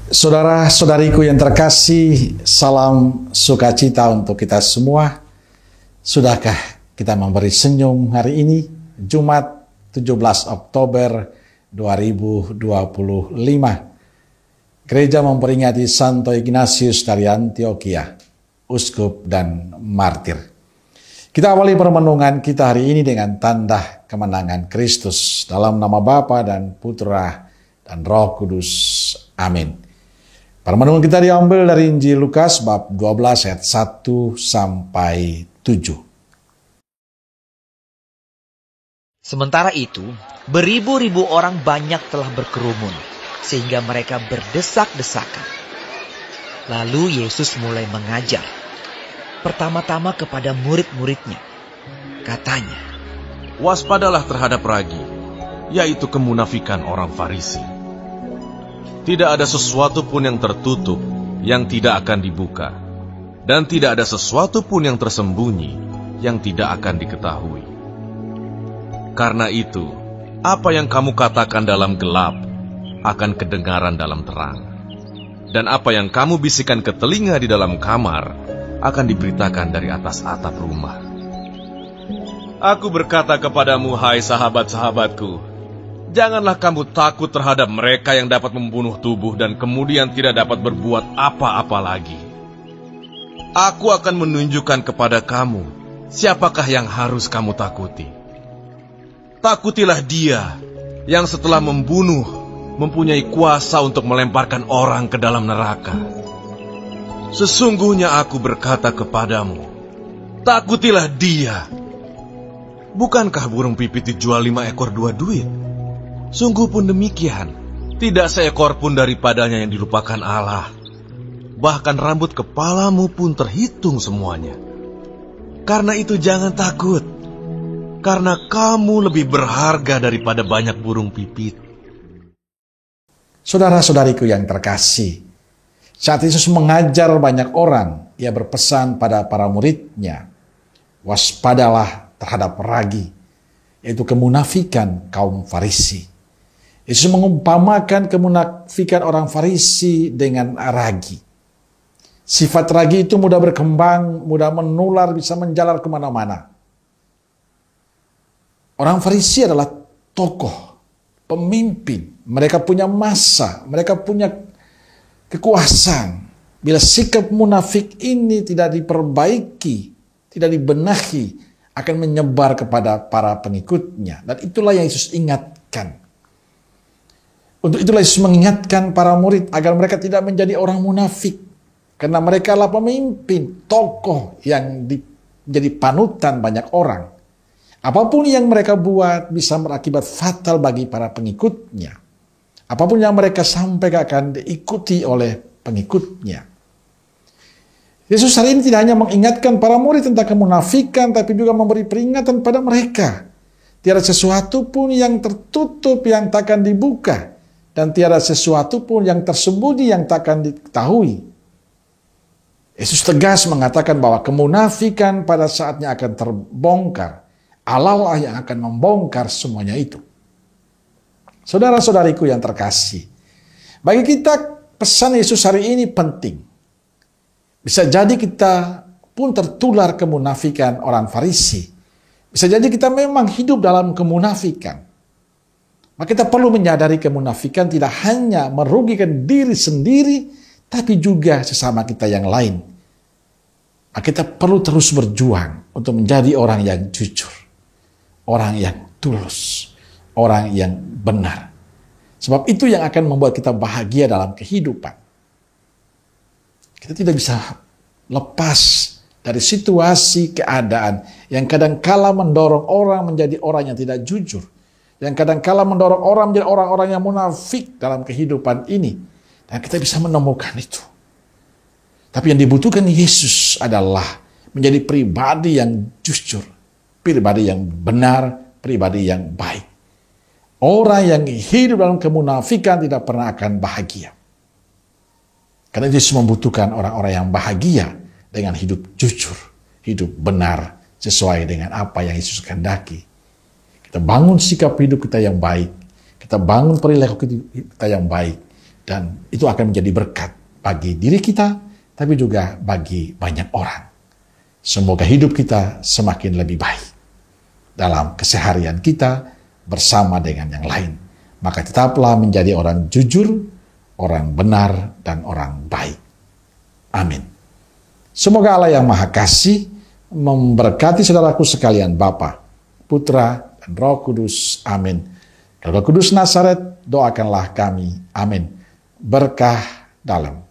Saudara-saudariku yang terkasih, salam sukacita untuk kita semua. Sudahkah kita memberi senyum hari ini, Jumat 17 Oktober 2025. Gereja memperingati Santo Ignatius dari Antioquia, uskup dan martir. Kita awali permenungan kita hari ini dengan tanda kemenangan Kristus dalam nama Bapa dan Putra dan Roh Kudus. Amin. Permenungan kita diambil dari Injil Lukas bab 12 ayat 1 sampai 7. Sementara itu, beribu-ribu orang banyak telah berkerumun, sehingga mereka berdesak-desakan. Lalu Yesus mulai mengajar, pertama-tama kepada murid-muridnya. Katanya, "Waspadalah terhadap ragi, yaitu kemunafikan orang Farisi. Tidak ada sesuatu pun yang tertutup yang tidak akan dibuka, dan tidak ada sesuatu pun yang tersembunyi yang tidak akan diketahui. Karena itu, apa yang kamu katakan dalam gelap akan kedengaran dalam terang, dan apa yang kamu bisikan ke telinga di dalam kamar akan diberitakan dari atas atap rumah. Aku berkata kepadamu, hai sahabat-sahabatku, janganlah kamu takut terhadap mereka yang dapat membunuh tubuh dan kemudian tidak dapat berbuat apa-apa lagi. Aku akan menunjukkan kepada kamu siapakah yang harus kamu takuti. Takutilah dia yang setelah membunuh mempunyai kuasa untuk melemparkan orang ke dalam neraka. Sesungguhnya aku berkata kepadamu, takutilah dia. Bukankah burung pipit dijual 5 ekor 2 duit? Sungguh pun demikian, tidak seekor pun daripadanya yang dilupakan Allah. Bahkan rambut kepalamu pun terhitung semuanya. Karena itu jangan takut, karena kamu lebih berharga daripada banyak burung pipit." Saudara-saudariku yang terkasih, saat Yesus mengajar banyak orang, ia berpesan pada para muridnya, waspadalah terhadap ragi, yaitu kemunafikan kaum Farisi. Yesus mengumpamakan kemunafikan orang Farisi dengan ragi. Sifat ragi itu mudah berkembang, mudah menular, bisa menjalar kemana-mana. Orang Farisi adalah tokoh, pemimpin. Mereka punya massa, mereka punya kekuasaan. Bila sikap munafik ini tidak diperbaiki, tidak dibenahi, akan menyebar kepada para pengikutnya. Dan itulah yang Yesus ingatkan. Untuk itulah Yesus mengingatkan para murid agar mereka tidak menjadi orang munafik. Karena mereka adalah pemimpin, tokoh yang menjadi panutan banyak orang. Apapun yang mereka buat bisa berakibat fatal bagi para pengikutnya. Apapun yang mereka sampaikan akan diikuti oleh pengikutnya. Yesus hari ini tidak hanya mengingatkan para murid tentang kemunafikan, tapi juga memberi peringatan pada mereka. Tiada sesuatu pun yang tertutup yang takkan dibuka, dan tiada sesuatu pun yang tersembunyi yang takkan diketahui. Yesus tegas mengatakan bahwa kemunafikan pada saatnya akan terbongkar. Allah lah yang akan membongkar semuanya itu. Saudara-saudariku yang terkasih, bagi kita pesan Yesus hari ini penting. Bisa jadi kita pun tertular kemunafikan orang Farisi. Bisa jadi kita memang hidup dalam kemunafikan. Maka kita perlu menyadari kemunafikan tidak hanya merugikan diri sendiri, tapi juga sesama kita yang lain. Maka kita perlu terus berjuang untuk menjadi orang yang jujur, orang yang tulus, orang yang benar. Sebab itu yang akan membuat kita bahagia dalam kehidupan. Kita tidak bisa lepas dari situasi keadaan yang kadang-kala mendorong orang menjadi orang yang tidak jujur. Yang kadang-kala mendorong orang menjadi orang-orang yang munafik dalam kehidupan ini. Dan kita bisa menemukan itu. Tapi yang dibutuhkan Yesus adalah menjadi pribadi yang jujur, pribadi yang benar, pribadi yang baik. Orang yang hidup dalam kemunafikan tidak pernah akan bahagia. Karena Yesus membutuhkan orang-orang yang bahagia dengan hidup jujur, hidup benar, sesuai dengan apa yang Yesus kehendaki. Kita bangun sikap hidup kita yang baik, kita bangun perilaku kita yang baik, Dan itu akan menjadi berkat bagi diri kita, tapi juga bagi banyak orang. Semoga hidup kita semakin lebih baik dalam keseharian kita bersama dengan yang lain. Maka tetaplah menjadi orang jujur, orang benar, dan orang baik. Amin. Semoga Allah yang Maha Kasih memberkati saudaraku sekalian, Bapa, Putra, dan Roh Kudus. Amin. Roh Kudus Nazaret, doakanlah kami. Amin. Berkah dalam